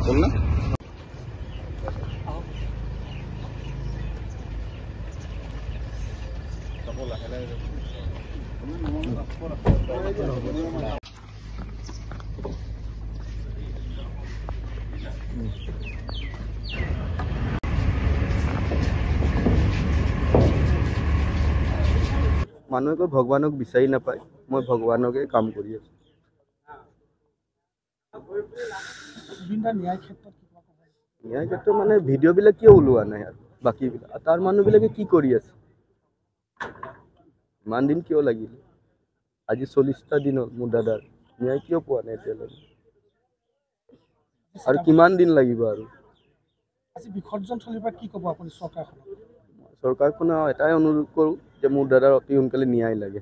बोलना মানুহে কয় ভগৱানক বিচাৰি নাপায় মই ভগৱানকে কাম কৰি আছো ন্যায় ক্ষেত্ৰত মানে ভিডিঅ' বিলাক কিয় ওলোৱা নাই আৰু বাকী বিলাক তাৰ মানুহবিলাকে কি কৰি আছে ইমান দিন কিয় লাগিল আজি 40টা দিন হ'ল মোৰ দাদাৰ ন্যায় কিয় পোৱা নাই এতিয়ালৈকে আৰু কিমান দিন লাগিব আৰু আজি বিসৰ্জন থলীৰ পৰা কি ক'ব আপুনি চৰকাৰখনক চৰকাৰখনক এটাই অনুৰোধ কৰোঁ যে মোৰ দাদাৰ অতি সোনকালে ন্যায় লাগে